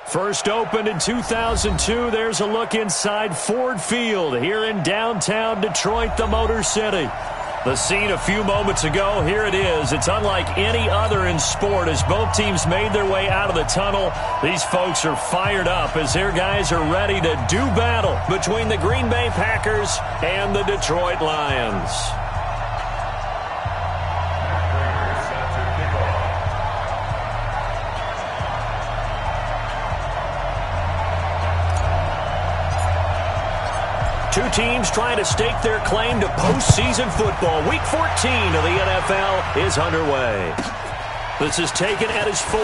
First opened in 2002, there's a look inside Ford Field here in downtown Detroit, the Motor City. The scene a few moments ago, here it is. It's unlike any other in sport as both teams made their way out of the tunnel. These folks are fired up as their guys are ready to do battle between the Green Bay Packers and the Detroit Lions. Two teams trying to stake their claim to postseason football. Week 14 of the NFL is underway. This is taken at his 4.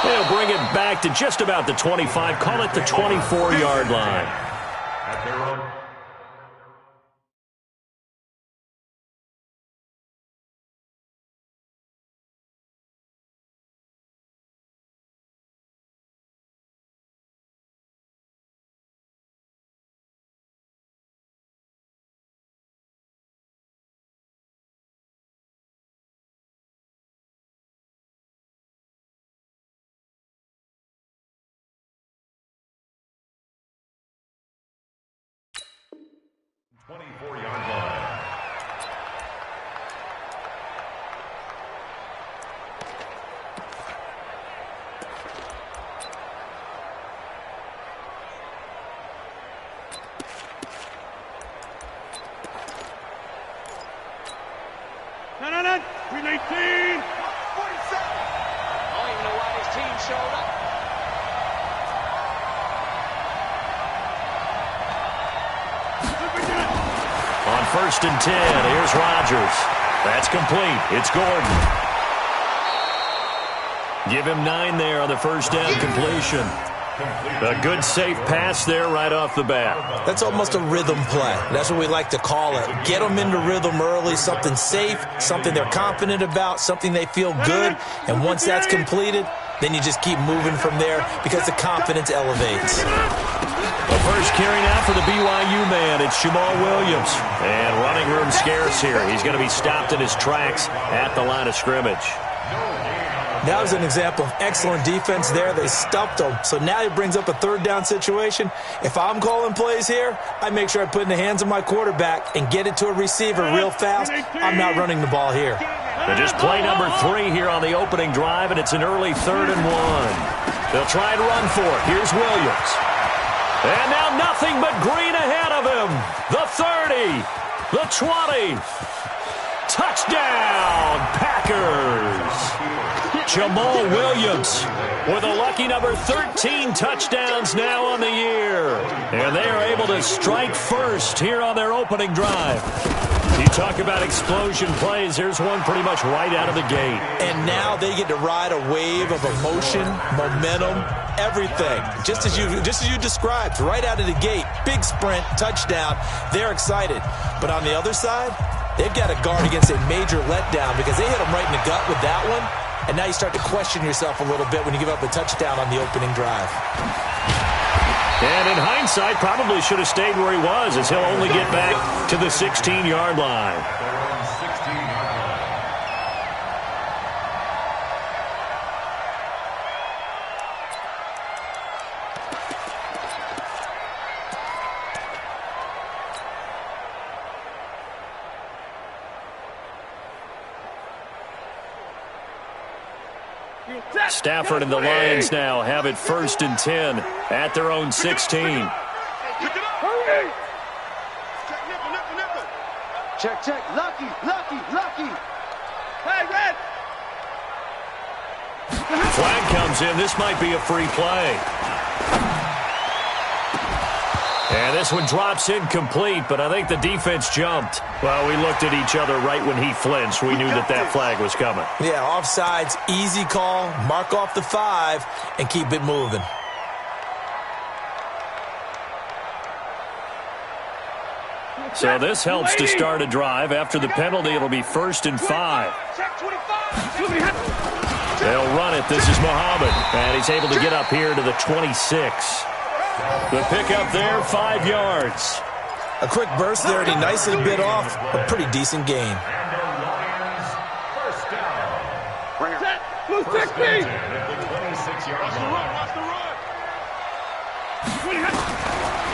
They'll bring it back to just about the 25. Call it the 24-yard line. At their own. No, 319. 47. I don't even know why this team showed up. On 1st and 10, here's Rodgers. That's complete. It's Gordon. Give him 9 there on the first down completion. A good, safe pass there right off the bat. That's almost a rhythm play. That's what we like to call it. Get them into rhythm early, something safe, something they're confident about, something they feel good. And once that's completed, then you just keep moving from there because the confidence elevates. The first carry now for the BYU man. It's Jamal Williams. And running room scarce here. He's going to be stopped in his tracks at the line of scrimmage. That was an example of excellent defense there. They stuffed him. So now he brings up a third down situation. If I'm calling plays here, I make sure I put it in the hands of my quarterback and get it to a receiver real fast. I'm not running the ball here. And just play number 3 here on the opening drive, and it's an early 3rd and 1. They'll try and run for it. Here's Williams. And now nothing but green ahead of him. The 30, the 20. Touchdown, Packers. Jamal Williams with a lucky number 13 touchdowns now on the year. And they are able to strike first here on their opening drive. You talk about explosion plays. Here's one pretty much right out of the gate. And now they get to ride a wave of emotion, momentum, everything. Just as you described, right out of the gate. Big sprint, touchdown. They're excited. But on the other side, they've got to guard against a major letdown because they hit them right in the gut with that one. And now you start to question yourself a little bit when you give up a touchdown on the opening drive. And in hindsight, probably should have stayed where he was as he'll only get back to the 16-yard line. Stafford and the Lions now have it 1st and 10 at their own 16. Check. Lucky. Hey, Red. Flag comes in. This might be a free play. And this one drops incomplete, but I think the defense jumped. Well, we looked at each other right when he flinched. We knew that flag was coming. Yeah, offsides, easy call, mark off the 5, and keep it moving. So this helps to start a drive. After the penalty, it'll be 1st and 5. They'll run it. This is Muhammad, and he's able to get up here to the 26. The pickup there, 5 yards. A quick burst there, and he nicely bit off a pretty decent gain. Move 60.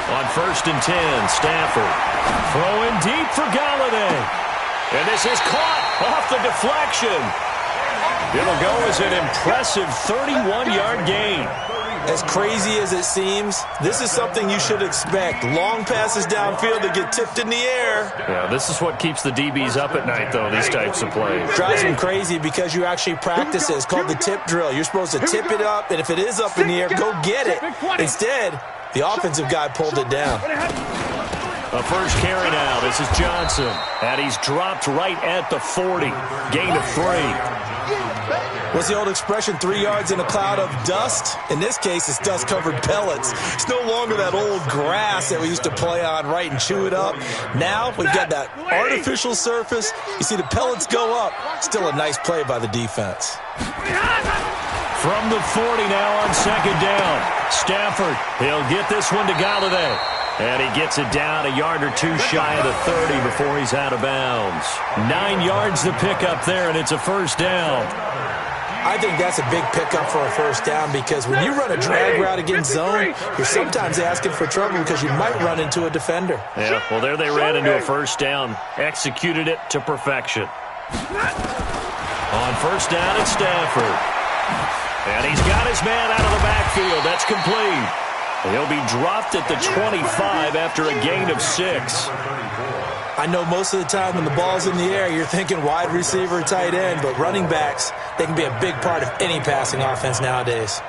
On 1st and 10, Stafford throwing deep for Galladay. And this is caught off the deflection. It'll go as an impressive 31-yard gain. As crazy as it seems, this is something you should expect. Long passes downfield that get tipped in the air. Yeah, this is what keeps the DBs up at night, though, these types of plays. Drives them crazy because you actually practice it. It's called the tip drill. You're supposed to tip it up, and if it is up in the air, go get it. Instead, the offensive guy pulled it down. A first carry now. This is Johnson. And he's dropped right at the 40. Gain of 3. What's the old expression, 3 yards in a cloud of dust? In this case, it's dust-covered pellets. It's no longer that old grass that we used to play on, right, and chew it up. Now we've got that artificial surface. You see the pellets go up. Still a nice play by the defense. From the 40 now on 2nd down. Stafford, he'll get this one to Galladay. And he gets it down a yard or two shy of the 30 before he's out of bounds. 9 yards to pick up there, and it's a first down. I think that's a big pickup for a first down because when you run a drag route against zone, you're sometimes asking for trouble because you might run into a defender. Yeah, well, there they ran into a first down. Executed it to perfection. On first down, it's Stafford. And he's got his man out of the backfield. That's complete. He'll be dropped at the 25 after a gain of 6. I know most of the time when the ball's in the air, you're thinking wide receiver, tight end, but running backs, they can be a big part of any passing offense nowadays.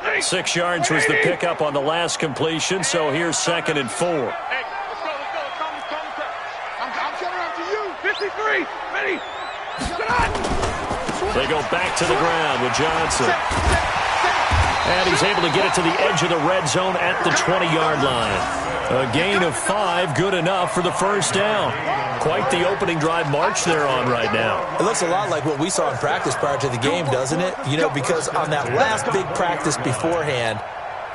Hey. 6 yards was the pickup on the last completion, so here's 2nd and 4. Hey, let's go. I'm coming after you. 53, ready. Get on. They go back to the ground with Johnson. And he's able to get it to the edge of the red zone at the 20-yard line. A gain of 5, good enough for the first down. Quite the opening drive march they're on right now. It looks a lot like what we saw in practice prior to the game, doesn't it? You know, because on that last big practice beforehand,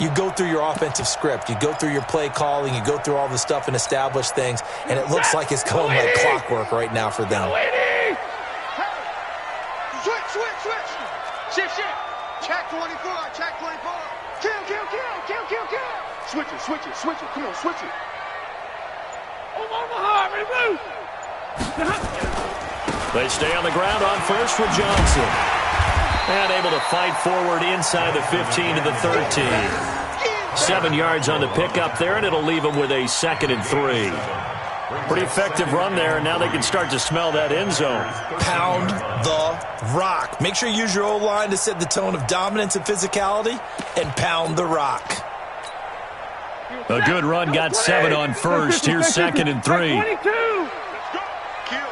you go through your offensive script. You go through your play calling. You go through all the stuff and establish things. And it looks like it's going like clockwork right now for them. Switch. Check 24. Kill. Switch it. Come on, switch it. Omaha, ready, move. They stay on the ground on first with Johnson. And able to fight forward inside the 15 to the 13. 7 yards on the pickup there, and it'll leave them with a 2nd and 3. Pretty effective run there, and now they can start to smell that end zone. Pound the rock. Make sure you use your O-line to set the tone of dominance and physicality, and pound the rock. A good run, got 7 on first. Here's 2nd and 3. 22. Let's go. Kill.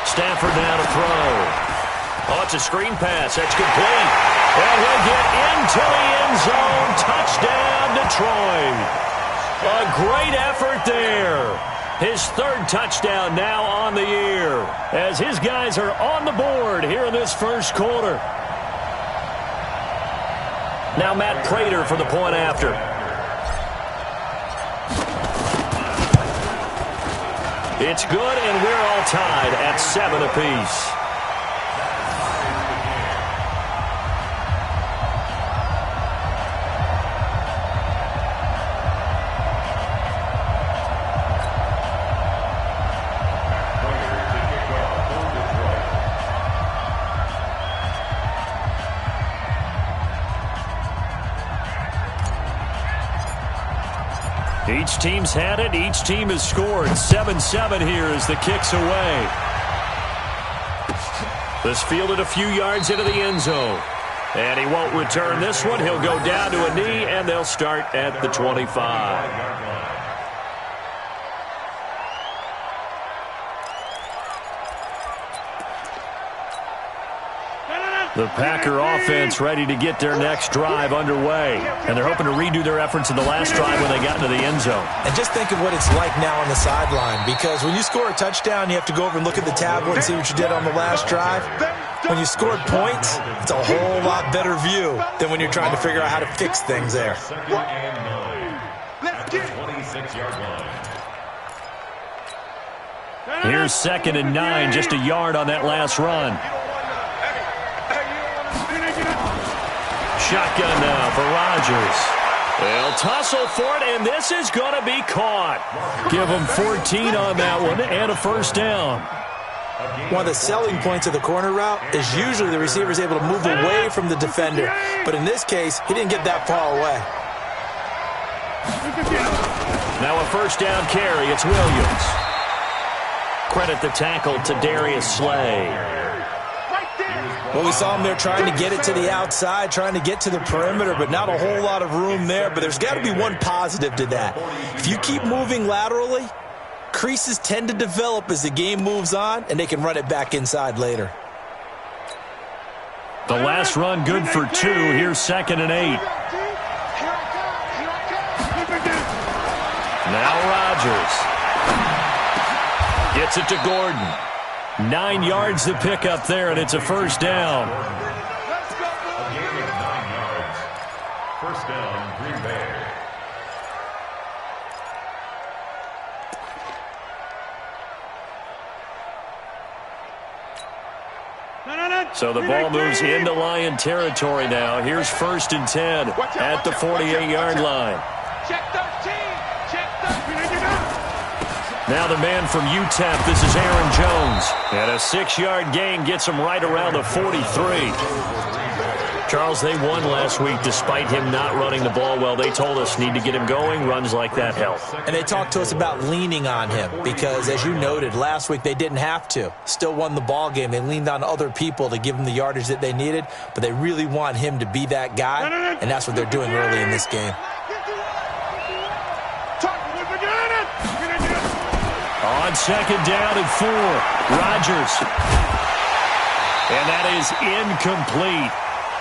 Stafford now to throw. Oh, it's a screen pass. That's complete. And he'll get into the end zone. Touchdown, Detroit. A great effort there. His 3rd touchdown now on the year as his guys are on the board here in this first quarter. Now Matt Prater for the point after. It's good, and we're all tied at 7 apiece. Each team's had it. Each team has scored. 7-7 here as the kick's away. This fielded a few yards into the end zone. And he won't return this one. He'll go down to a knee, and they'll start at the 25. The Packer offense ready to get their next drive underway. And they're hoping to redo their efforts in the last drive when they got into the end zone. And just think of what it's like now on the sideline. Because when you score a touchdown, you have to go over and look at the tablet and see what you did on the last drive. When you scored points, it's a whole lot better view than when you're trying to figure out how to fix things there. Let's get it. 26-yard line. Here's 2nd and 9, just a yard on that last run. Shotgun now for Rodgers. They'll tussle for it, and this is going to be caught. Give them 14 on that one and a first down. One of the selling points of the corner route is usually the receiver is able to move away from the defender. But in this case, he didn't get that far away. Now a first down carry. It's Williams. Credit the tackle to Darius Slay. Well, we saw him there trying to get it to the outside, trying to get to the perimeter, but not a whole lot of room there. But there's got to be one positive to that. If you keep moving laterally, creases tend to develop as the game moves on, and they can run it back inside later. The last run good for 2. Here's 2nd and 8. Now Rodgers. Gets it to Gordon. 9 yards to pick up there, and it's a first down. Let's go. A gain of 9 yards. First down, Green Bay. So the ball moves into Lion territory now. Here's 1st and 10 at the 48-yard line. Check 13. Check 13. Now the man from UTEP, this is Aaron Jones. And a 6-yard gain gets him right around the 43. Charles, they won last week despite him not running the ball well. They told us need to get him going. Runs like that help. And they talked to us about leaning on him because, as you noted, last week they didn't have to. Still won the ball game. They leaned on other people to give them the yardage that they needed, but they really want him to be that guy, and that's what they're doing early in this game. On 2nd down and 4, Rodgers. And that is incomplete.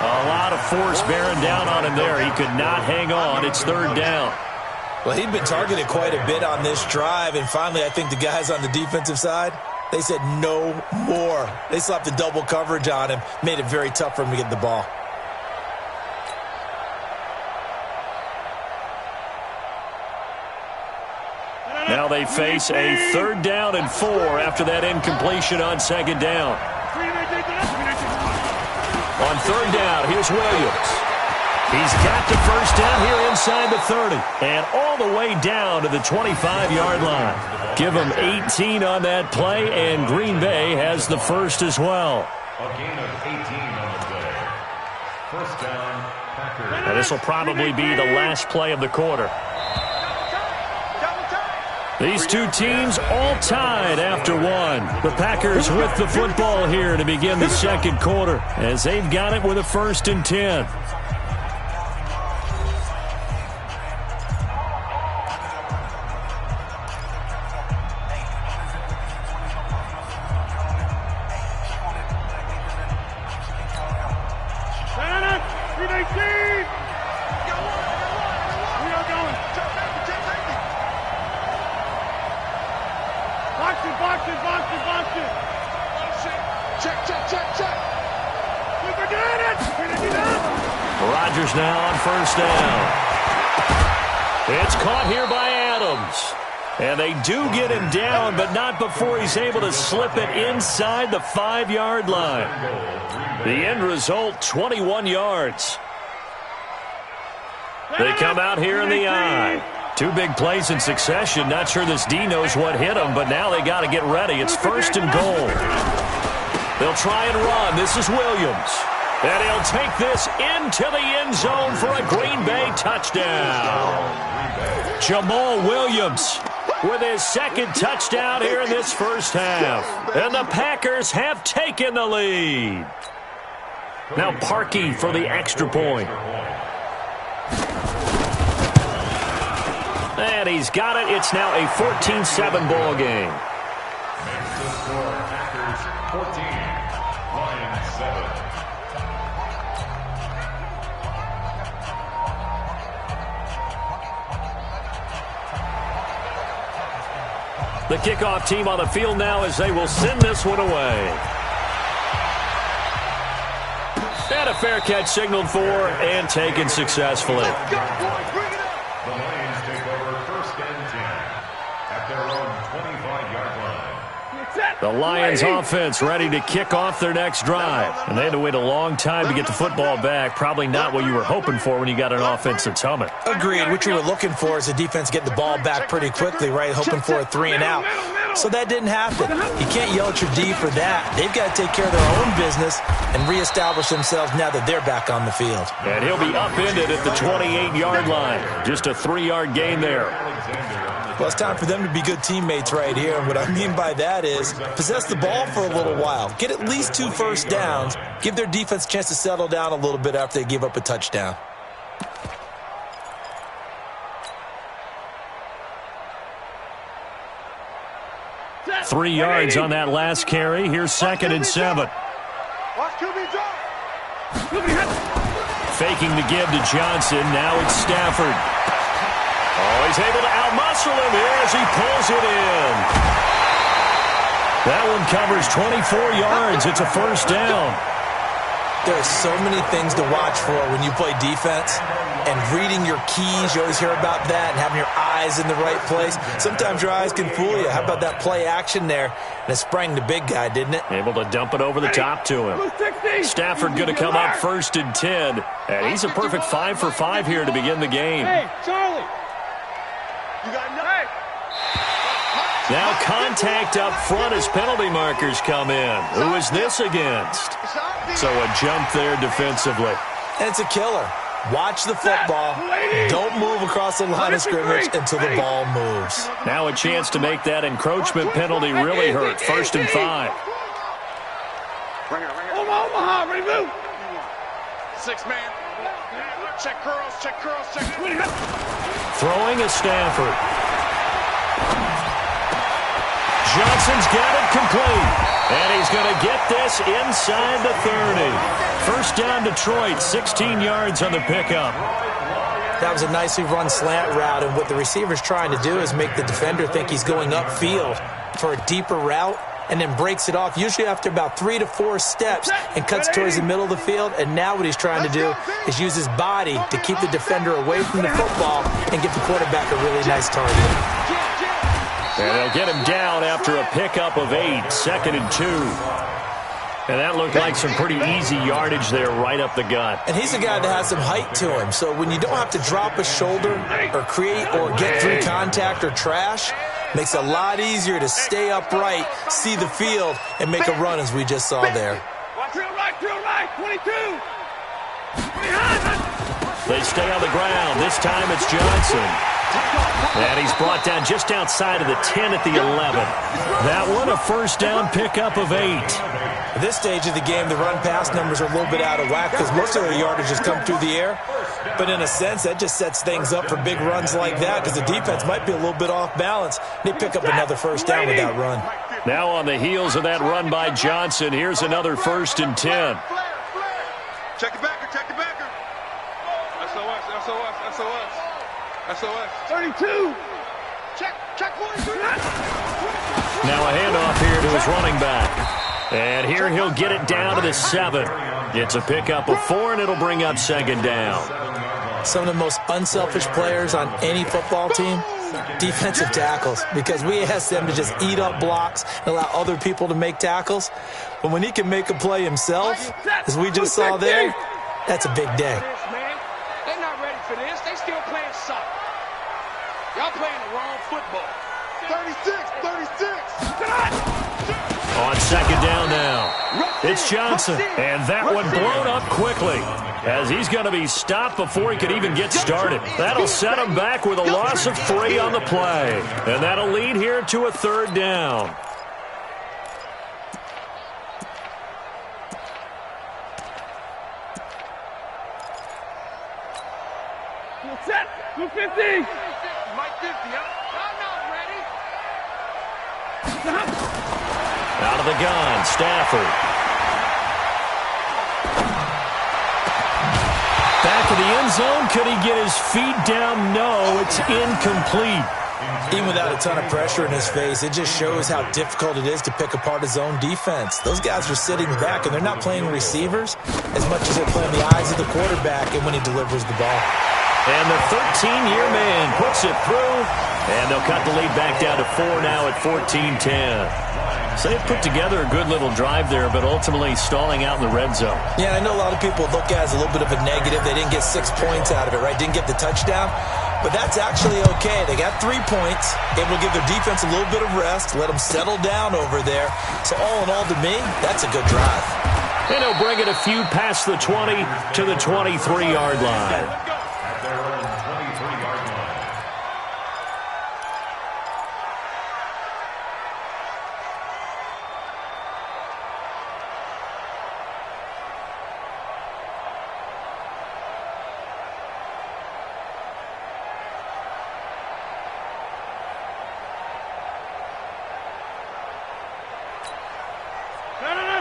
A lot of force bearing down on him there. He could not hang on. It's 3rd down. Well, he'd been targeted quite a bit on this drive, and finally I think the guys on the defensive side, they said no more. They slapped the double coverage on him, made it very tough for him to get the ball. Now they face a 3rd down and 4 after that incompletion on 2nd down. On 3rd down, here's Williams. He's got the first down here inside the 30 and all the way down to the 25-yard line. Give him 18 on that play, and Green Bay has the first as well. A gain of 18 on the play. First down, Packers. And this will probably be the last play of the quarter. These two teams all tied after one. The Packers with the football here to begin the 2nd quarter as they've got it with a 1st and 10. Rodgers now on 1st down. It's caught here by Adams. And they do get him down, but not before he's able to slip it inside the 5-yard line. The end result, 21 yards. They come out here in the I. 2 big plays in succession. Not sure this D knows what hit him, but now they got to get ready. It's 1st and goal. They'll try and run. This is Williams. And he'll take this into the end zone for a Green Bay touchdown. Jamal Williams with his 2nd touchdown here in this first half. And the Packers have taken the lead. Now Parkey for the extra point. And he's got it. It's now a 14-7 ball game. Makes the score Packers 14, Lions 7. The kickoff team on the field now as they will send this one away. And a fair catch signaled for and taken successfully. The Lions take over 1st and 10 at their own 25-yard line. The Lions offense ready to kick off their next drive. And they had to wait a long time to get the football back. Probably not what you were hoping for when you got an offense that's humming. Agreed. What you were looking for is the defense getting the ball back pretty quickly, right? Hoping for a 3 and out. So that didn't happen. You can't yell at your D for that. They've got to take care of their own business and reestablish themselves now that they're back on the field. And he'll be upended at the 28-yard line. Just a 3-yard gain there. Well, it's time for them to be good teammates right here. And what I mean by that is possess the ball for a little while. Get at least 2 first downs. Give their defense a chance to settle down a little bit after they give up a touchdown. Three yards on that last carry. Here's 2nd and 7. Faking the give to Johnson. Now it's Stafford. Oh, he's able to outmuscle him here as he pulls it in. That one covers 24 yards. It's a first down. There are so many things to watch for when you play defense. And reading your keys, you always hear about that, and having your eyes in the right place. Sometimes your eyes can fool you. How about that play action there? And it sprang the big guy, didn't it? Able to dump it over the top to him. Stafford going to come up 1st and 10. And he's a perfect 5 for 5 here to begin the game. Hey, Charlie. You got nothing. Now contact up front as penalty markers come in. Who is this against? So a jump there defensively. And it's a killer. Watch the football. Don't move across the line of scrimmage until the ball moves. Now a chance to make that encroachment penalty really hurt. 1st and 5. Omaha, ready to move. 6-man. Check curls, check curls, check. Throwing is Stafford. Johnson's got it complete. And he's going to get this inside the 30. First down Detroit, 16 yards on the pickup. That was a nicely run slant route, and what the receiver's trying to do is make the defender think he's going upfield for a deeper route and then breaks it off, usually after about 3 to 4 steps, and cuts towards the middle of the field. And now what he's trying to do is use his body to keep the defender away from the football and give the quarterback a really nice target. And they'll get him down after a pickup of 8, 2nd and 2. And that looked like some pretty easy yardage there right up the gut. And he's a guy that has some height to him. So when you don't have to drop a shoulder or create or get through contact or trash, makes it a lot easier to stay upright, see the field, and make a run as we just saw there. Drill right, 22. They stay on the ground. This time it's Johnson. And he's brought down just outside of the 10 at the 11. That one a first down pickup of 8. At this stage of the game, the run-pass numbers are a little bit out of whack because most of the yardage has come through the air. But in a sense, that just sets things up for big runs like that because the defense might be a little bit off balance. They pick up another first down with that run. Now on the heels of that run by Johnson, here's another 1st and 10. Check it backer, check it backer. SOS, SOS, SOS. SOS. 32. Check 42. Now a handoff here to his running back. And here he'll get it down to the 7. It's a pickup of 4, and it'll bring up 2nd down. Some of the most unselfish players on any football team, defensive tackles, because we ask them to just eat up blocks and allow other people to make tackles. But when he can make a play himself, as we just saw there, that's a big day. They're not ready for this. They still playing soccer. Y'all playing the wrong football. 36. On 2nd down now, it's Johnson. And that one blown up quickly as he's going to be stopped before he could even get started. That'll set him back with a loss of 3 on the play. And that'll lead here to a 3rd down. Set. 250. Mike 50, huh? I'm not ready. Out of the gun, Stafford. Back of the end zone. Could he get his feet down? No, it's incomplete. Even without a ton of pressure in his face, it just shows how difficult it is to pick apart his own defense. Those guys are sitting back, and they're not playing receivers as much as they're playing the eyes of the quarterback and when he delivers the ball. And the 13-year man puts it through, and they'll cut the lead back down to 4 now at 14-10. So they put together a good little drive there, but ultimately stalling out in the red zone. Yeah, I know a lot of people look at it as a little bit of a negative. They didn't get 6 points out of it, right? Didn't get the touchdown. But that's actually okay. They got 3 points. Able to give their defense a little bit of rest, let them settle down over there. So all in all, to me, that's a good drive. And he'll bring it a few past the 20 to the 23-yard line. At their own 23-yard line.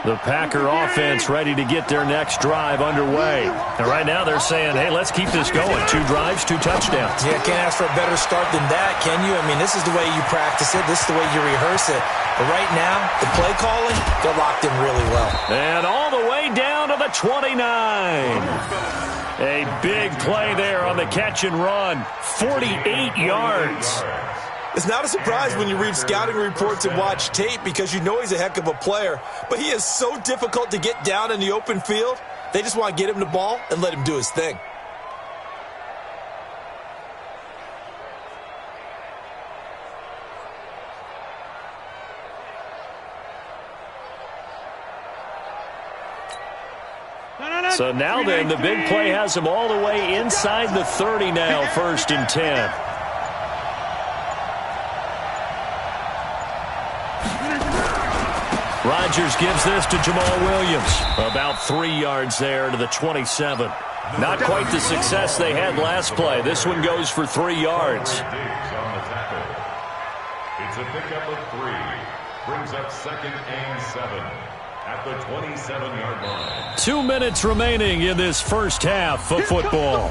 The Packer offense ready to get their next drive underway. And right now they're saying, hey, let's keep this going. 2 drives, 2 touchdowns. Yeah, can't ask for a better start than that, can you? I mean, this is the way you practice it. This is the way you rehearse it. But right now, the play calling, they're locked in really well. And all the way down to the 29. A big play there on the catch and run. 48 yards. It's not a surprise when you read scouting reports and watch tape because you know he's a heck of a player. But he is so difficult to get down in the open field. They just want to get him the ball and let him do his thing. So now then, the big play has him all the way inside the 30 now, 1st and 10. Rodgers gives this to Jamal Williams. About 3 yards there to the 27. Not quite the success they had last play. This one goes for 3 yards. It's a pickup of 3. Brings up 2nd and 7 at the 27-yard line. 2 minutes remaining in this first half of football.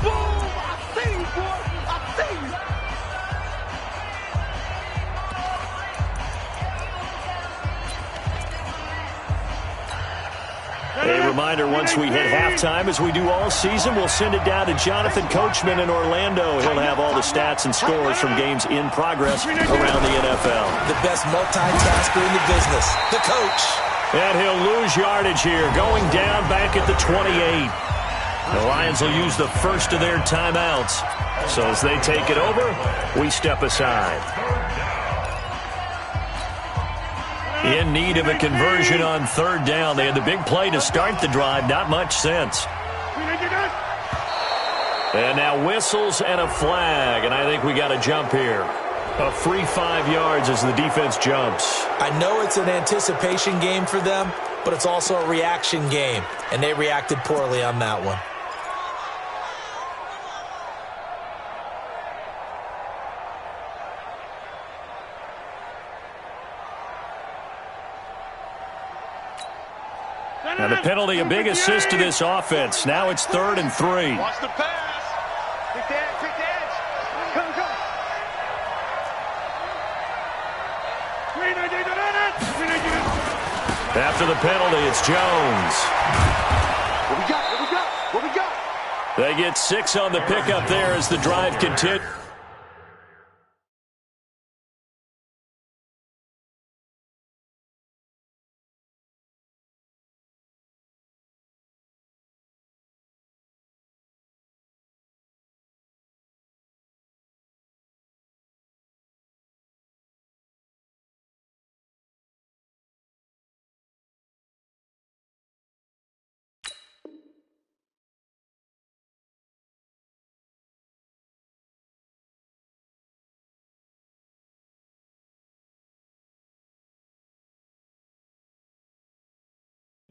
A reminder, once we hit halftime, as we do all season, we'll send it down to Jonathan Coachman in Orlando. He'll have all the stats and scores from games in progress around the NFL. The best multitasker in the business, the coach. And he'll lose yardage here, going down back at the 28. The Lions will use the first of their timeouts. So as they take it over, we step aside. In need of a conversion on 3rd down. They had the big play to start the drive. Not much sense. And now whistles and a flag. And I think we got a jump here. A free 5 yards as the defense jumps. I know it's an anticipation game for them, but it's also a reaction game. And they reacted poorly on that one. Now the penalty, a big assist to this offense. Now it's 3rd and 3. Watch the pass. Take the edge, take the edge. Come, come. After the penalty, it's Jones. What we got? What we got? What we got? They get 6 on the pickup there as the drive continues.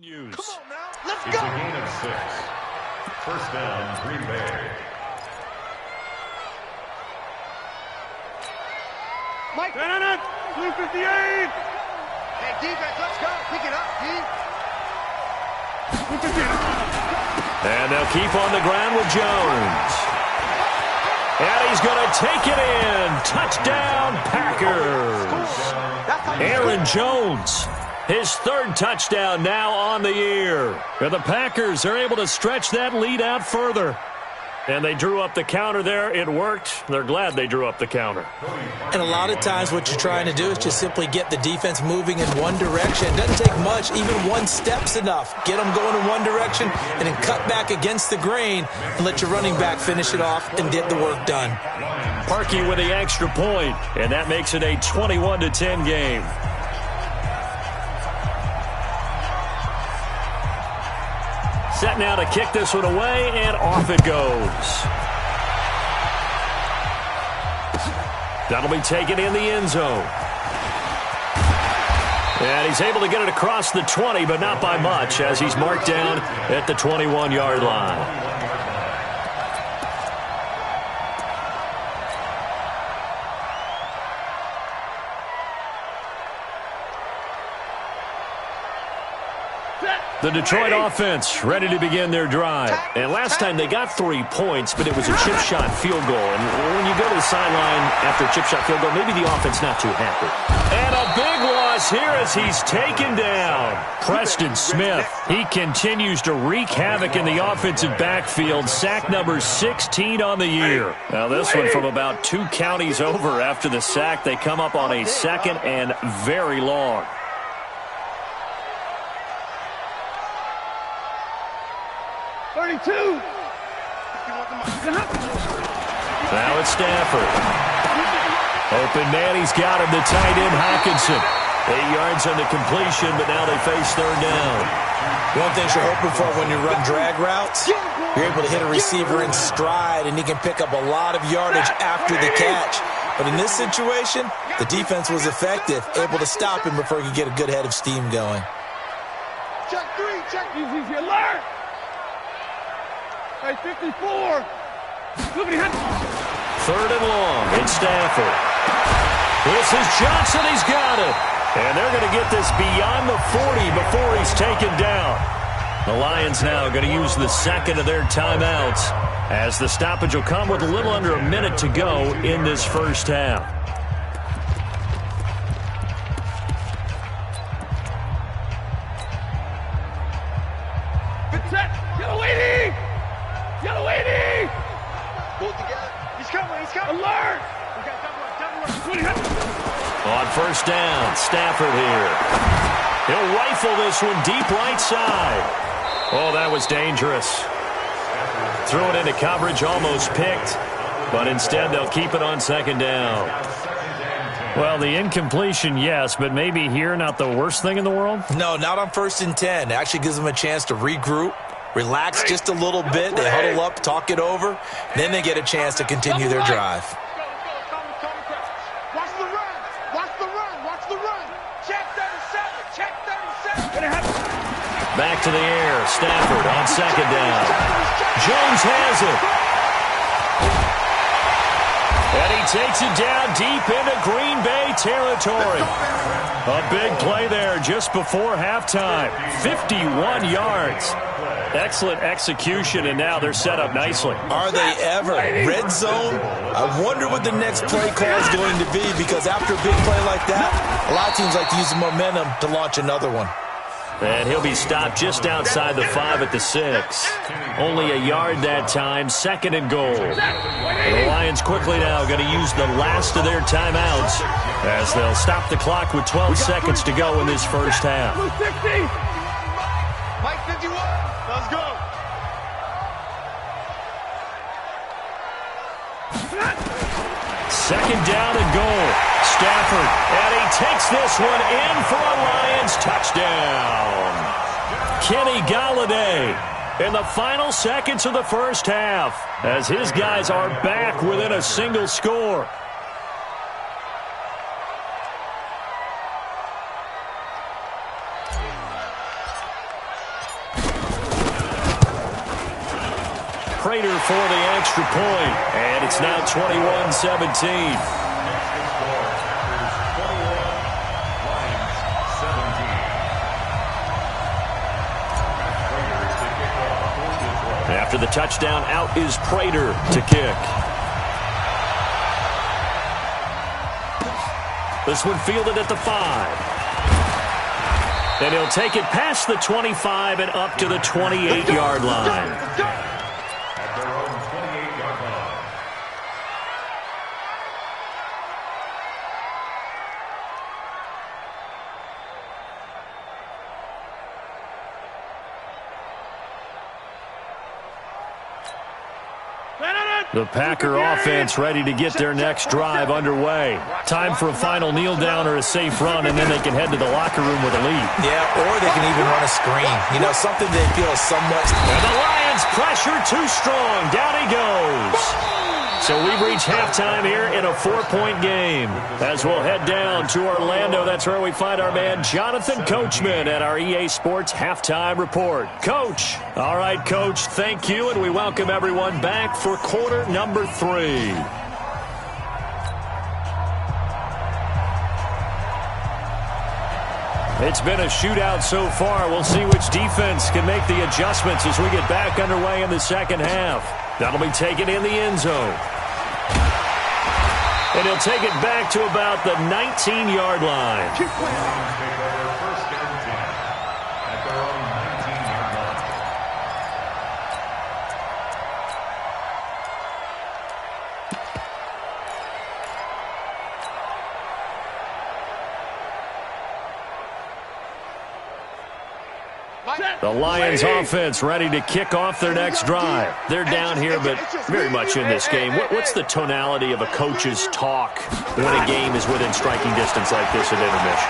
Come on now. Let's It's go. a gain of 6. First down, Green Bay. Mike. 258. Hey, defense, let's go. Pick it up, D. And they'll keep on the ground with Jones. And he's going to take it in. Touchdown, Packers. Aaron Jones. His 3rd touchdown now on the year. And the Packers are able to stretch that lead out further. And they drew up the counter there. It worked. They're glad they drew up the counter. And a lot of times what you're trying to do is just simply get the defense moving in one direction. It doesn't take much. Even one step's enough. Get them going in one direction and then cut back against the grain and let your running back finish it off and get the work done. Parkey with the extra point, and that makes it a 21-10 game. Set now to kick this one away, and off it goes. That'll be taken in the end zone. And he's able to get it across the 20, but not by much, as he's marked down at the 21-yard line. The Detroit offense ready to begin their drive. And last time they got 3 points, but it was a chip shot field goal. And when you go to the sideline after a chip shot field goal, maybe the offense not too happy. And a big loss here as he's taken down. Preston Smith, he continues to wreak havoc in the offensive backfield. Sack number 16 on the year. Now this one from about 2 counties over after the sack. They come up on a second and very long. Now it's Stafford. Open man, he's got him, the tight end Hawkinson. 8 yards on the completion, but now they face third down. One thing you're hoping for when you run drag routes, you're able to hit a receiver in stride, and he can pick up a lot of yardage after the catch. But in this situation, the defense was effective, able to stop him before he could get a good head of steam going. Check 3, check easy, alert! Hey, 54. Look at him. Third and long. It's Stafford. This is Johnson. He's got it. And they're going to get this beyond the 40 before he's taken down. The Lions now going to use the second of their timeouts as the stoppage will come with a little under a minute to go in this first half. Good set. Yellow 80. Yellow 80! Pull it together. He's coming, he's coming. Alert! We got double up. On first down, Stafford here. He'll rifle this one deep right side. Oh, that was dangerous. Threw it into coverage, almost picked. But instead, they'll keep it on second down. Well, the incompletion, yes, but maybe here not the worst thing in the world? No, not on 1st and 10. It actually gives them a chance to regroup. Relax just a little bit. They huddle up, talk it over. Then they get a chance to continue their drive. Watch the run. Watch the run. Watch the run. Check 37. Check 37. Back to the air. Stafford on second down. Jones has it. And he takes it down deep into Green Bay territory. A big play there just before halftime. 51 yards. Excellent execution, and now they're set up nicely. Are they ever? Red zone? I wonder what the next play call is going to be, because after a big play like that, a lot of teams like to use the momentum to launch another one. And he'll be stopped just outside the 5 at the 6. Only a yard that time, second and goal. And the Lions quickly now going to use the last of their timeouts as they'll stop the clock with 12 seconds to go in this first half. Mike 51. Let's go. Second down and goal. Stafford, and he takes this one in for a Lions touchdown. Kenny Golladay in the final seconds of the first half as his guys are back within a single score. Prater for the extra point, and it's now 21-17. After the touchdown, out is Prater to kick. This one fielded at the 5. And he'll take it past the 25 and up to the 28-yard line. At their own 28 The Packer offense ready to get their next drive underway. Time for a final kneel down or a safe run, and then they can head to the locker room with a lead. Yeah, or they can even run a screen. You know, something they feel is somewhat... And the Lions pressure too strong. Down he goes. So we've reached halftime here in a 4-point game. As we'll head down to Orlando, that's where we find our man Jonathan Coachman at our EA Sports Halftime Report. Coach. All right, Coach, thank you, and we welcome everyone back for quarter number 3. It's been a shootout so far. We'll see which defense can make the adjustments as we get back underway in the second half. That'll be taken in the end zone. And he'll take it back to about the 19-yard line. Take over first down 10 at their own 19-yard line. The Lions offense ready to kick off their next drive. They're down here, but very much in this game. What's the tonality of a coach's talk when a game is within striking distance like this at intermission?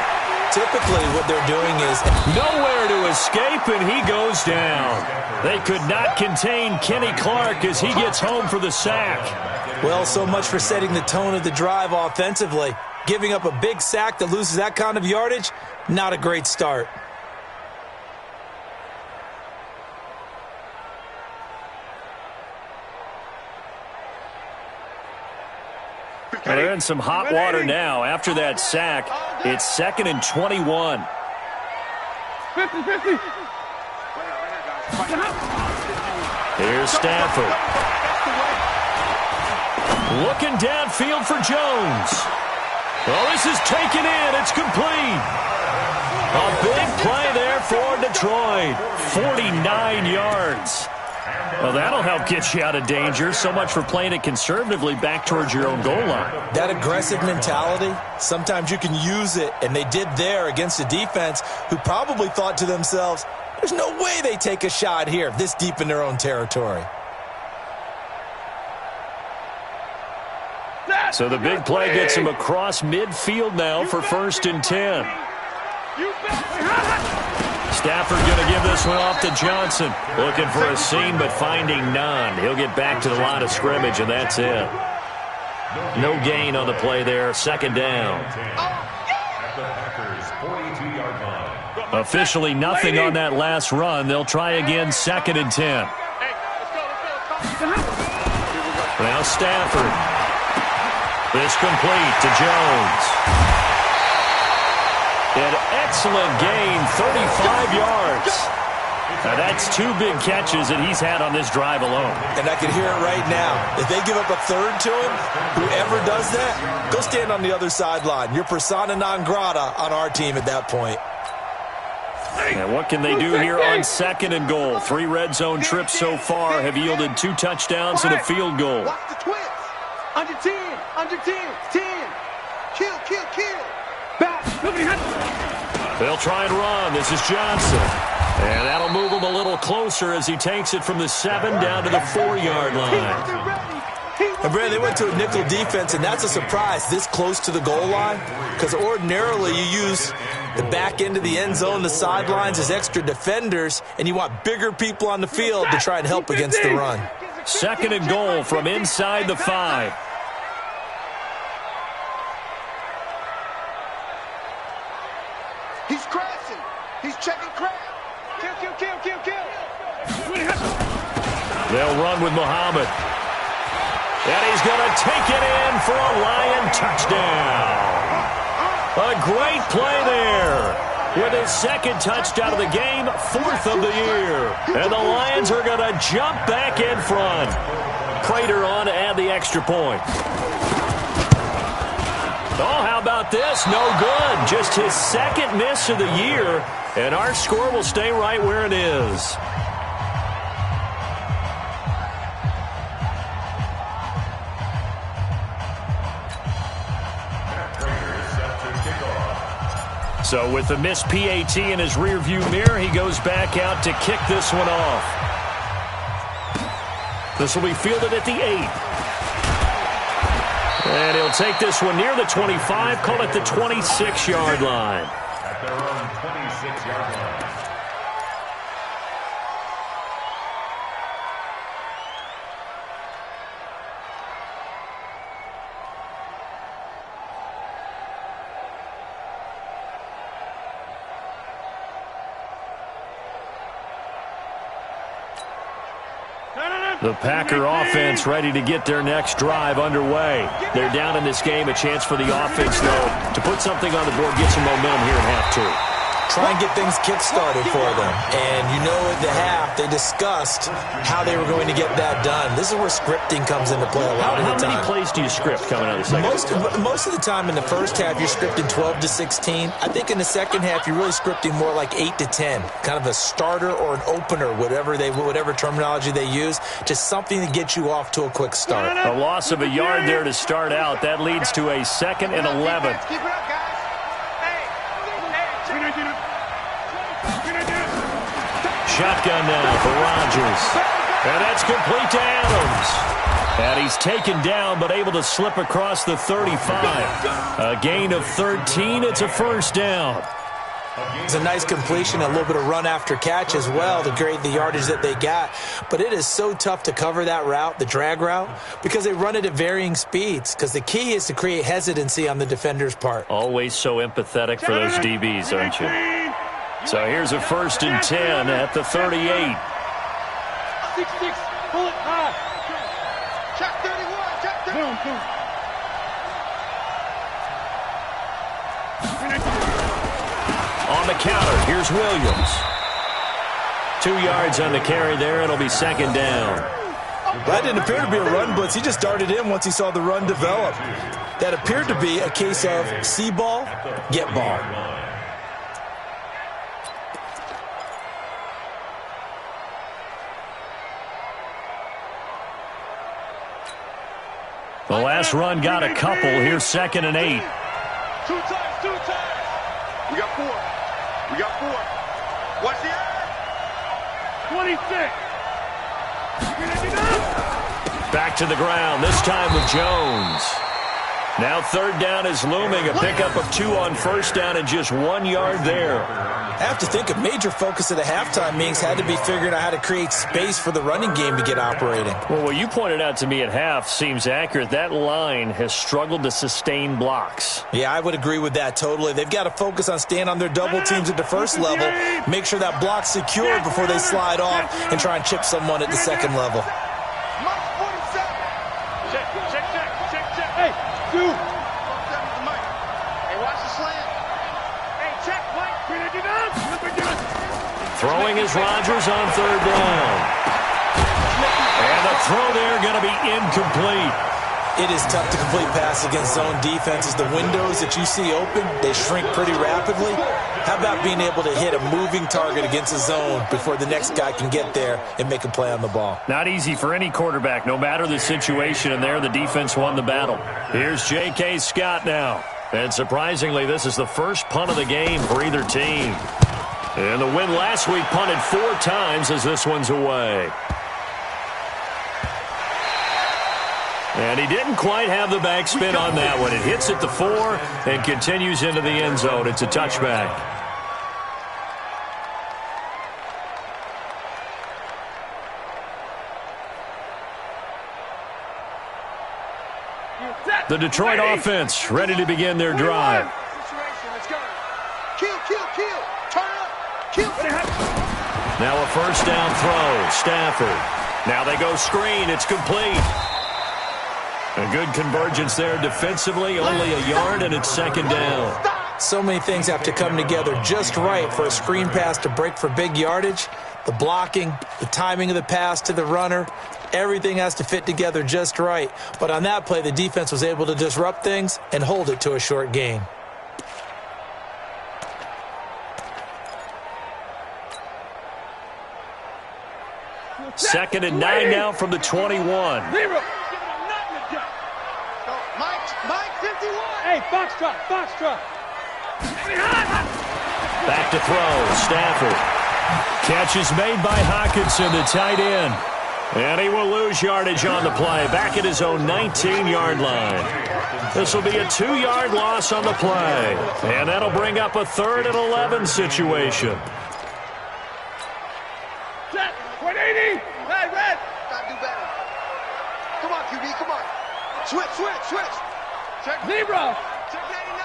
Typically, what they're doing is... Nowhere to escape, and he goes down. They could not contain Kenny Clark as he gets home for the sack. Well, so much for setting the tone of the drive offensively. Giving up a big sack that loses that kind of yardage, not a great start. Well, they're in some hot water now. After that sack, it's 2nd and 21. 50-50. Here's Stafford. Looking downfield for Jones. Well, this is taken in. It's complete. A big play there for Detroit. 49 yards. Well, that'll help get you out of danger. So much for playing it conservatively back towards your own goal line. That aggressive mentality, sometimes you can use it, and they did there against a defense who probably thought to themselves, there's no way they take a shot here this deep in their own territory. So the big play gets him across midfield now for 1st and 10. Stafford going to give this one off to Johnson. Looking for a seam, but finding none. He'll get back to the line of scrimmage, and that's it. No gain on the play there. 2nd down. Officially nothing on that last run. They'll try again 2nd and 10. Now Stafford. This complete to Jones. An excellent gain, 35 yards. Now that's 2 big catches that he's had on this drive alone. And I can hear it right now. If they give up a 3rd to him, whoever does that, go stand on the other sideline. You're persona non grata on our team at that point. And what can they do here on 2nd and goal? 3 red zone trips so far have yielded 2 touchdowns and a field goal. Watch the twins. Under 10, under 10, 10. Kill, kill, kill. Back. Nobody has. They'll try and run. This is Johnson. And that'll move him a little closer as he takes it from the 7 down to the 4-yard line. And Brandon, they went to a nickel defense, and that's a surprise this close to the goal line, because ordinarily you use the back end of the end zone, the sidelines as extra defenders, and you want bigger people on the field to try and help against the run. 2nd and goal from inside the 5. He's crashing. He's checking crash. Kill, kill, kill, kill, kill. They'll run with Muhammad. And he's going to take it in for a Lion touchdown. A great play there. With his 2nd touchdown of the game, 4th of the year. And the Lions are going to jump back in front. Prater on to add the extra point. Oh, how about this? No good. Just his 2nd miss of the year. And our score will stay right where it is. So with the missed PAT in his rearview mirror, he goes back out to kick this one off. This will be fielded at the 8. And he'll take this one near the 25, call it the 26-yard line. At their own 26-yard line. The Packer offense ready to get their next drive underway. They're down in this game. A chance for the offense, though, to put something on the board, get some momentum here in half two. Try and get things kick-started for them. And you know at the half, they discussed how they were going to get that done. This is where scripting comes into play a lot of the time. How many plays do you script coming out of the second? Most of the time in the first half, you're scripting 12 to 16. I think in the second half, you're really scripting more like 8 to 10. Kind of a starter or an opener, whatever terminology they use. Just something to get you off to a quick start. A loss of a yard there to start out. That leads to a 2nd and 11. Keep it up, guys. Shotgun now for Rodgers. And that's complete to Adams. And he's taken down but able to slip across the 35. A gain of 13. It's a first down. It's a nice completion, a little bit of run after catch as well to create the yardage that they got. But it is so tough to cover that route, the drag route, because they run it at varying speeds. Because the key is to create hesitancy on the defender's part. Always so empathetic for those DBs, aren't you? So here's a 1st and 10 at the 38. 6-6. Pull it high. Check 31. Check 31. On the counter, here's Williams. 2 yards on the carry there. It'll be 2nd down. That didn't appear to be a run blitz. He just darted in once he saw the run develop. That appeared to be a case of see ball, get ball. The last run got a couple. Here's 2nd and 8. 2 times. We got 4. Watch the eye. 26. Back to the ground, this time with Jones. Now 3rd down is looming. A pickup of 2 on 1st down and just 1 yard there. I have to think a major focus of the halftime meetings had to be figuring out how to create space for the running game to get operating. Well, what you pointed out to me at half seems accurate. That line has struggled to sustain blocks. Yeah, I would agree with that totally. They've got to focus on staying on their double teams at the first level, make sure that block's secured before they slide off and try and chip someone at the second level. Hey, dude. Hey, watch the slant. Hey, check, Mike. Throwing is Rodgers on 3rd down. And the throw there going to be incomplete. It is tough to complete pass against zone defenses. The windows that you see open, they shrink pretty rapidly. How about being able to hit a moving target against a zone before the next guy can get there and make a play on the ball? Not easy for any quarterback, no matter the situation, and there the defense won the battle. Here's J.K. Scott now. And surprisingly, this is the first punt of the game for either team. And the win last week punted 4 times as this one's away. And he didn't quite have the backspin on that one. It hits at the 4 and continues into the end zone. It's a touchback. The Detroit offense ready to begin their drive. Let's go. Kill. Turn up. Kill. Now a 1st down throw. Stafford. Now they go screen. It's complete. A good convergence there defensively. Only a yard, and it's 2nd down. So many things have to come together just right for a screen pass to break for big yardage. The blocking, the timing of the pass to the runner, everything has to fit together just right. But on that play, the defense was able to disrupt things and hold it to a short gain. Second and 9 now from the 21. Mike, 51. Hey, Foxtrot. Back to throw. Stafford. Catch is made by Hockenson, the tight end. And he will lose yardage on the play. Back at his own 19-yard line. This will be a 2-yard loss on the play. And that'll bring up a 3rd and 11 situation. Set. 180. Hey, red. Gotta do better. Come on, QB. Come on. Switch. Check zebra. Check 89.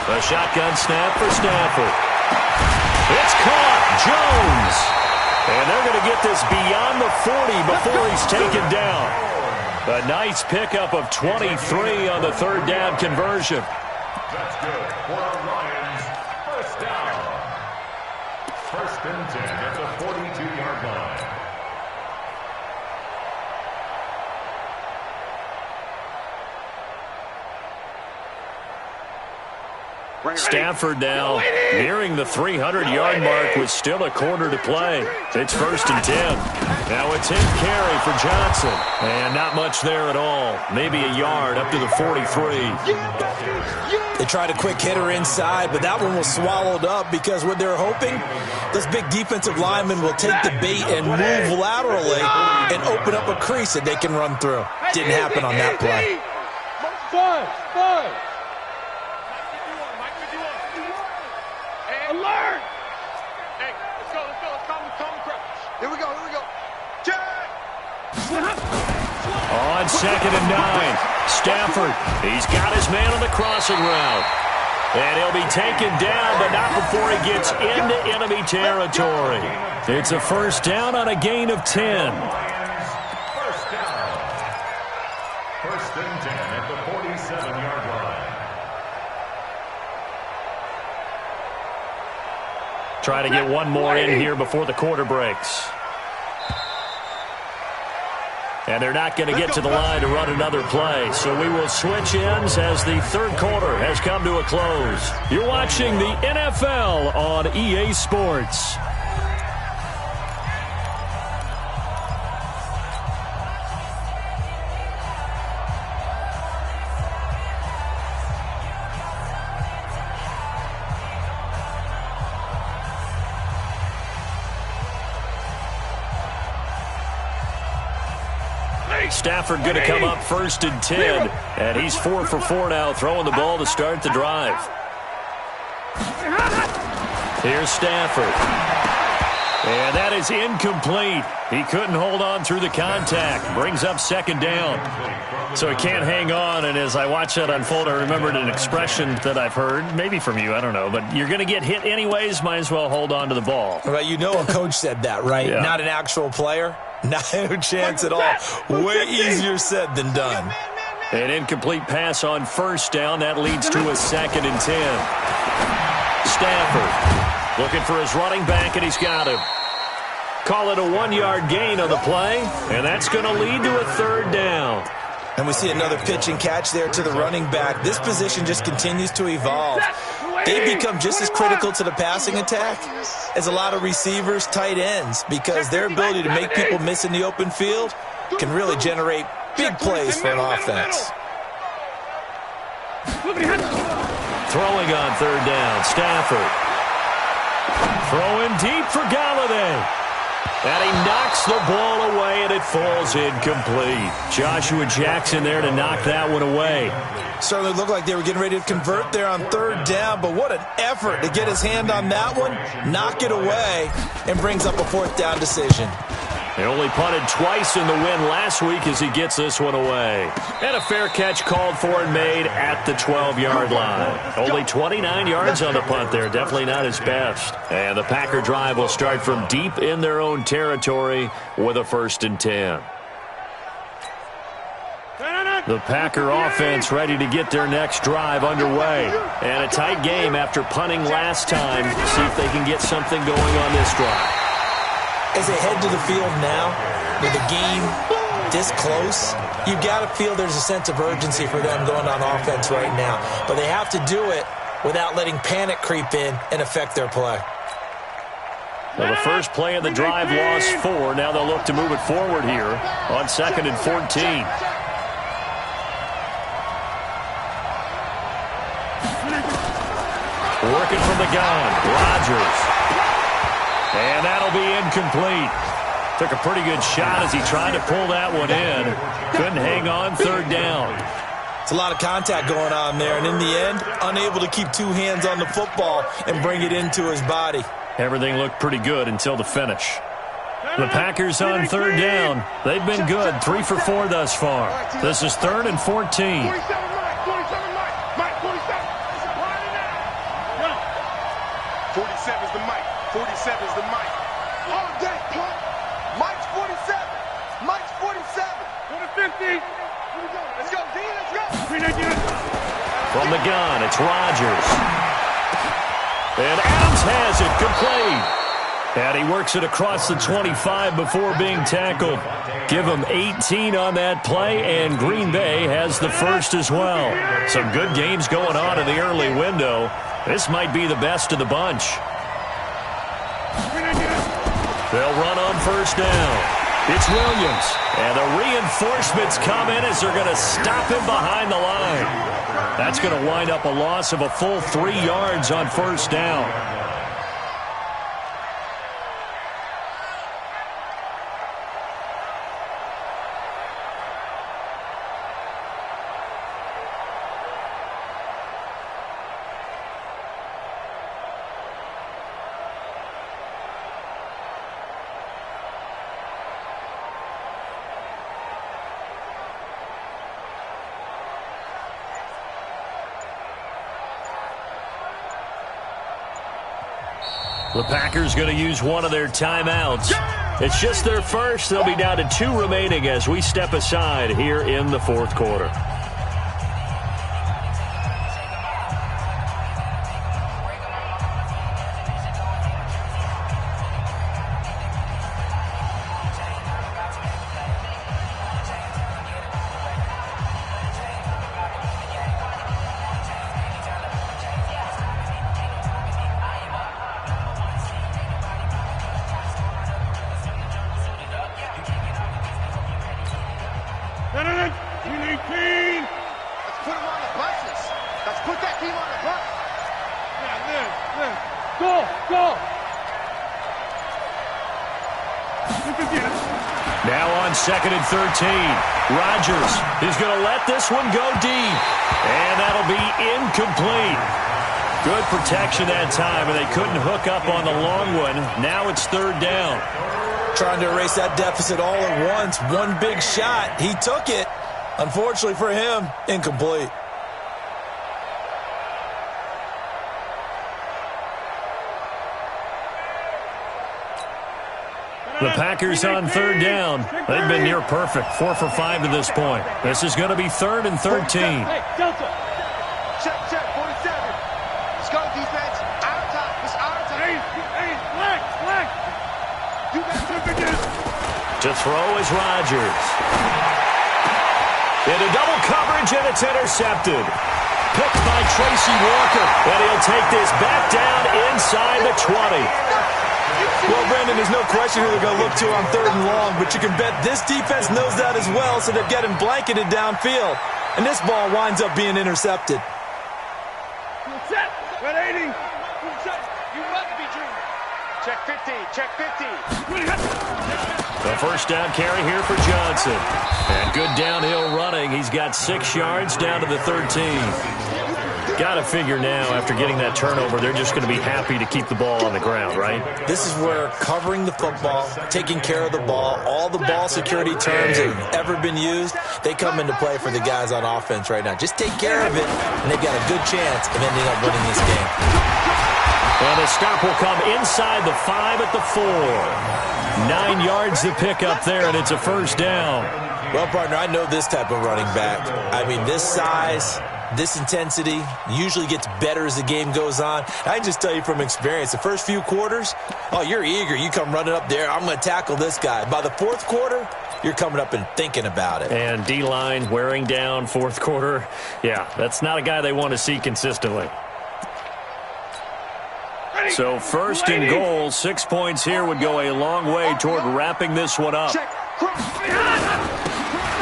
The shotgun snap for Stafford. It's caught. Jones. And they're going to get this beyond the 40 before he's taken down. A nice pickup of 23 on the 3rd down conversion. That's good for the Lions. First down. 1st and 10 at the 42-yard line. Stafford now nearing the 300-yard mark with still a quarter to play. It's 1st and 10. Now a 10 carry for Johnson. And not much there at all. Maybe a yard up to the 43. They tried a quick hitter inside, but that one was swallowed up because what they're hoping, those big defensive linemen will take the bait and move laterally and open up a crease that they can run through. Didn't happen on that play. Five. Alert! Hey, let's go. Calm crouch. Here we go. Check! On 2nd and 9, Stafford, he's got his man on the crossing route. And he'll be taken down, but not before he gets into enemy territory. It's a 1st down on a gain of 10. First down. 1st and 10 at the 47-yard line. Try to get one more in here before the quarter breaks. And they're not going to get to the line to run another play. So we will switch ends as the 3rd quarter has come to a close. You're watching the NFL on EA Sports. Stafford going to come up 1st and 10, and he's 4 for 4 now, throwing the ball to start the drive. Here's Stafford. And that is incomplete. He couldn't hold on through the contact. Brings up 2nd down. So he can't hang on, and as I watch that unfold, I remembered an expression that I've heard, maybe from you, I don't know, but you're going to get hit anyways, might as well hold on to the ball. Well, you know a coach said that, right? Yeah. Not an actual player. No chance at all. Way easier said than done. An incomplete pass on 1st down. That leads to a 2nd and 10. Stafford looking for his running back, and he's got him. Call it a 1-yard gain on the play, and that's going to lead to a 3rd down. And we see another pitch and catch there to the running back. This position just continues to evolve. They become just as critical to the passing attack as a lot of receivers, tight ends, because their ability to make people miss in the open field can really generate big plays for an offense. Throwing on 3rd down, Stafford. Throwing deep for Galladay. And he knocks the ball away, and it falls incomplete. Joshua Jackson there to knock that one away. Certainly looked like they were getting ready to convert there on 3rd down, but what an effort to get his hand on that one, knock it away, and brings up a 4th down decision. He only punted twice in the win last week as he gets this one away. And a fair catch called for and made at the 12-yard line. Only 29 yards on the punt there. Definitely not his best. And the Packer drive will start from deep in their own territory with a 1st and 10. The Packer offense ready to get their next drive underway. And a tight game after punting last time. See if they can get something going on this drive. As they head to the field now, with the game this close, you've got to feel there's a sense of urgency for them going on offense right now. But they have to do it without letting panic creep in and affect their play. Well, the first play of the drive lost 4. Now they'll look to move it forward here on 2nd and 14. Working from the gun, Rodgers. And that'll be incomplete. Took a pretty good shot as he tried to pull that one in. Couldn't hang on, third down. It's a lot of contact going on there, and in the end, unable to keep two hands on the football and bring it into his body. Everything looked pretty good until the finish. The Packers on third down. They've been good, 3 for 4 thus far. This is 3rd and 14. 47's the mic. 47's the mic. All day, punt. Mike's 47. Mike's 47. Go to 50. Let's go, D. Let's go. From the gun, it's Rodgers. And Adams has it, complete. And he works it across the 25 before being tackled. Give him 18 on that play, and Green Bay has the first as well. Some good games going on in the early window. This might be the best of the bunch. They'll run on first down. It's Williams. And the reinforcements come in as they're going to stop him behind the line. That's going to wind up a loss of a full 3 yards on first down. The Packers going to use one of their timeouts. It's just their first. They'll be down to 2 remaining as we step aside here in the fourth quarter. Now on 2nd and 13. Rodgers is going to let this one go deep. And that'll be incomplete. Good protection that time, and they couldn't hook up on the long one. Now it's 3rd down. Trying to erase that deficit all at once. One big shot. He took it. Unfortunately for him, incomplete. The Packers on 3rd down. They've been near perfect, 4 for 5 to this point. This is going to be 3rd and 13. Hey, Delta. Check, 47. Let's go, defense. Our time. It's our time. Hey, black. You got to begin. To throw is Rodgers. Into double coverage, and it's intercepted. Picked by Tracy Walker. And he'll take this back down inside the 20. Well, Brandon, there's no question who they're going to look to on 3rd and long, but you can bet this defense knows that as well, so they're getting blanketed downfield. And this ball winds up being intercepted. Set. 180. You must be dreaming. Check 50. Check 50. The first down carry here for Johnson. And good downhill running. He's got 6 yards down to the 13. Got to figure now, after getting that turnover, they're just going to be happy to keep the ball on the ground, right? This is where covering the football, taking care of the ball, all the ball security terms that have ever been used, they come into play for the guys on offense right now. Just take care of it, and they've got a good chance of ending up winning this game. And the stop will come inside the 5 at the 4. 9 yards to pick up there, and it's a first down. Well, partner, I know this type of running back. I mean, this size, this intensity usually gets better as the game goes on. I can just tell you from experience, the first few quarters, oh, you're eager. You come running up there, I'm going to tackle this guy. By the 4th quarter, you're coming up and thinking about it. And D-line wearing down 4th quarter. Yeah, that's not a guy they want to see consistently. So 1st and goal, 6 points here would go a long way toward wrapping this one up. They'll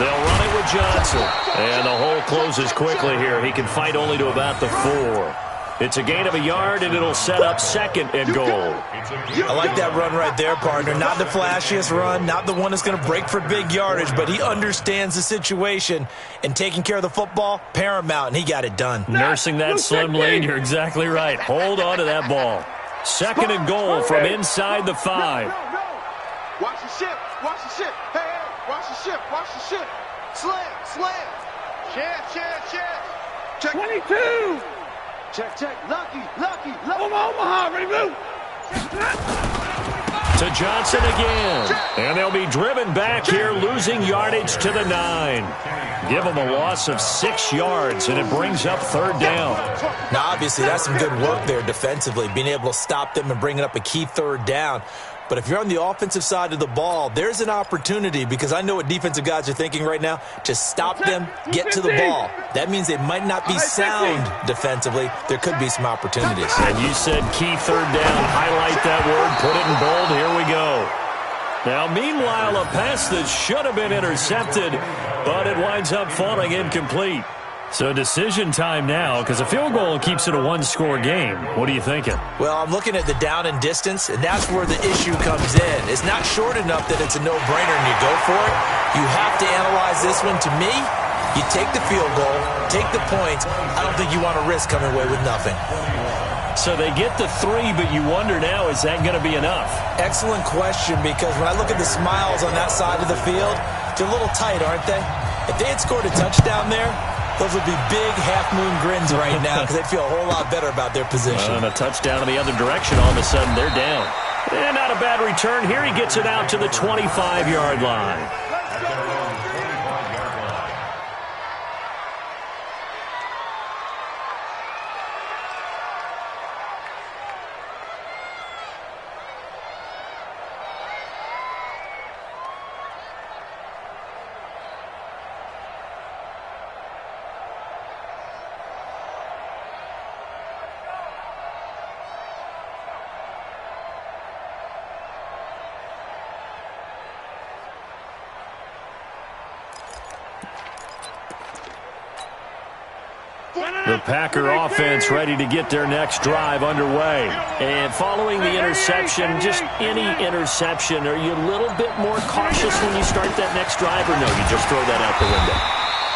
run it with Johnson. And the hole closes quickly here. He can fight only to about the 4. It's a gain of a yard, and it'll set up 2nd and goal. I like that run right there, partner. Not the flashiest run, not the one that's going to break for big yardage, but he understands the situation, and taking care of the football, paramount, and he got it done. Nursing that slim lane, you're exactly right. Hold on to that ball. 2nd and goal from inside the 5. Watch the ship. Watch the ship. Hey, hey, watch the ship. Watch the ship. Slam, slam. Check. 22. Check. Lucky. Omaha, ready, move. To Johnson again. And they'll be driven back here, losing yardage to the 9. Give them a loss of 6 yards, and it brings up 3rd down. Now, obviously, that's some good work there defensively, being able to stop them and bringing up a key 3rd down. But if you're on the offensive side of the ball, there's an opportunity, because I know what defensive guys are thinking right now. Just stop them, get to the ball. That means they might not be sound defensively. There could be some opportunities. And you said key 3rd down. Highlight that word, put it in bold. Here we go. Now, meanwhile, a pass that should have been intercepted, but it winds up falling incomplete. So decision time now, because a field goal keeps it a 1-score game. What are you thinking? Well, I'm looking at the down and distance, and that's where the issue comes in. It's not short enough that it's a no-brainer and you go for it. You have to analyze this one. To me, you take the field goal, take the points. I don't think you want to risk coming away with nothing. So they get the 3, but you wonder now, is that going to be enough? Excellent question, because when I look at the smiles on that side of the field, they're a little tight, aren't they? If they had scored a touchdown there, those would be big half-moon grins right now, because they feel a whole lot better about their position. And a touchdown in the other direction, all of a sudden they're down. And not a bad return. Here he gets it out to the 25-yard line. The Packer offense ready to get their next drive underway. And following the interception, just any interception, are you a little bit more cautious when you start that next drive, or no, you just throw that out the window?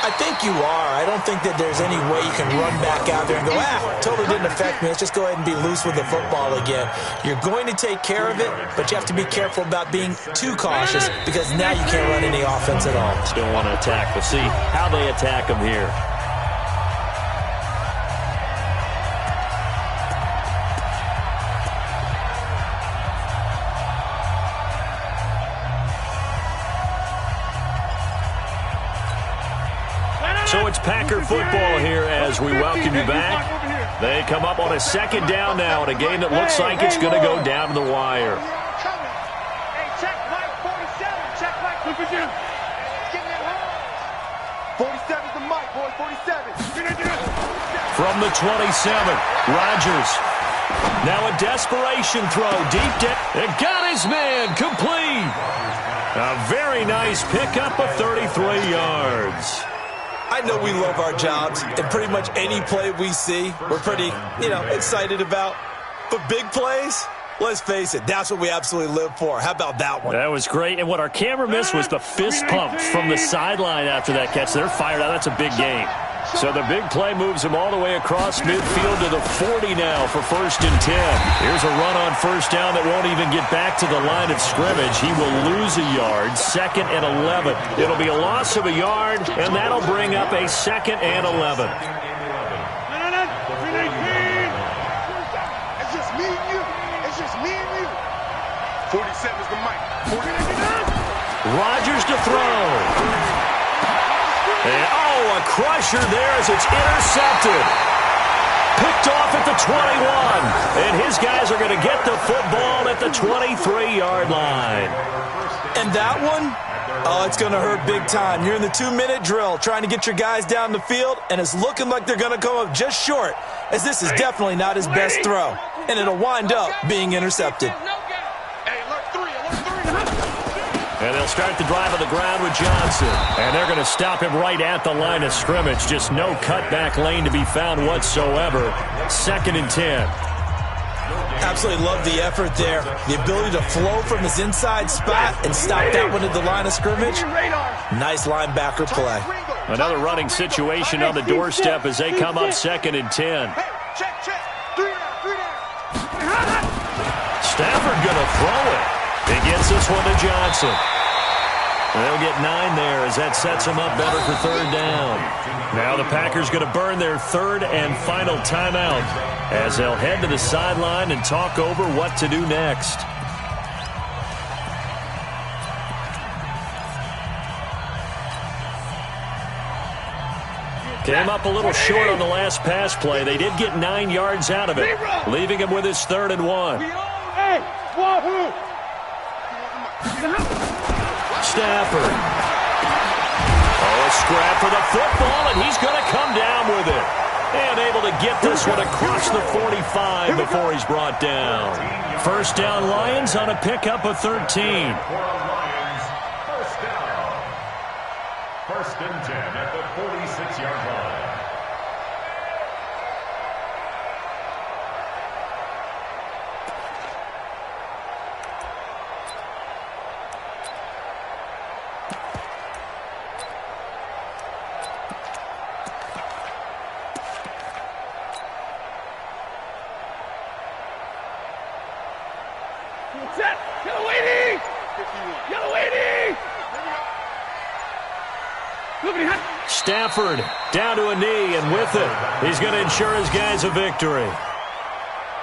I think you are. I don't think that there's any way you can run back out there and go, totally didn't affect me. Let's just go ahead and be loose with the football again. You're going to take care of it, but you have to be careful about being too cautious, because now you can't run any offense at all. Still want to attack. We'll see how they attack them here. So it's Packer football here as we welcome you back. They come up on a 2nd down now in a game that looks like it's going to go down to the wire. Hey, check Mike 47. Check Mike. Look at you. Getting it home. 47's the Mike, boy. 47. From the 27, Rodgers. Now a desperation throw deep down. It got his man complete. A very nice pickup of 33 yards. I know we love our jobs, and pretty much any play we see, we're pretty, excited about. But big plays, let's face it, that's what we absolutely live for. How about that one? That was great. And what our camera missed was the fist pump from the sideline after that catch. They're fired out. That's a big game. So the big play moves him all the way across midfield to the 40 now for 1st and 10. Here's a run on 1st down that won't even get back to the line of scrimmage. He will lose a yard, 2nd and 11. It'll be a loss of a yard, and that'll bring up a 2nd and 11. It's just me and you. It's just me and you. 47's the mic. Rodgers to throw. And, a crusher there as it's intercepted. Picked off at the 21. And his guys are going to get the football at the 23-yard line. And that one, it's going to hurt big time. You're in the 2-minute drill trying to get your guys down the field, and it's looking like they're going to come up just short, as this is definitely not his best throw. And it'll wind up being intercepted. And they'll start the drive on the ground with Johnson. And they're going to stop him right at the line of scrimmage. Just no cutback lane to be found whatsoever. 2nd and 10. Absolutely love the effort there. The ability to flow from his inside spot and stop that one at the line of scrimmage. Nice linebacker play. Another running situation on the doorstep as they come up 2nd and 10. Stafford going to throw it. He gets this one to Johnson. They'll get 9 there as that sets them up better for 3rd down. Now the Packers going to burn their 3rd and final timeout as they'll head to the sideline and talk over what to do next. Came up a little short on the last pass play. They did get 9 yards out of it, leaving him with his 3rd and 1. Stafford. Oh, a scrap for the football, and he's going to come down with it. And able to get this one across the 45 before he's brought down. 1st down Lions on a pickup of 13. 1st and 10 at the 46-yard line. Stafford down to a knee, and with it, he's going to ensure his guys a victory.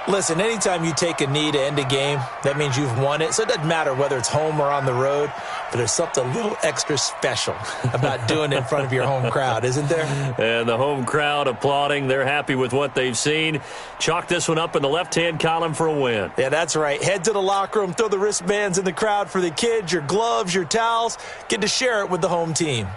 Listen, anytime you take a knee to end a game, that means you've won it. So it doesn't matter whether it's home or on the road, but there's something a little extra special about doing it in front of your home crowd, isn't there? And the home crowd applauding. They're happy with what they've seen. Chalk this one up in the left-hand column for a win. Yeah, that's right. Head to the locker room, throw the wristbands in the crowd for the kids, your gloves, your towels. Get to share it with the home team.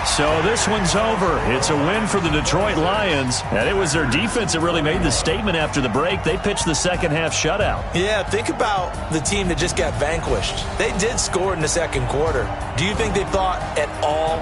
So this one's over. It's a win for the Detroit Lions, and it was their defense that really made the statement after the break. They pitched the second-half shutout. Yeah, think about the team that just got vanquished. They did score in the 2nd quarter. Do you think they thought at all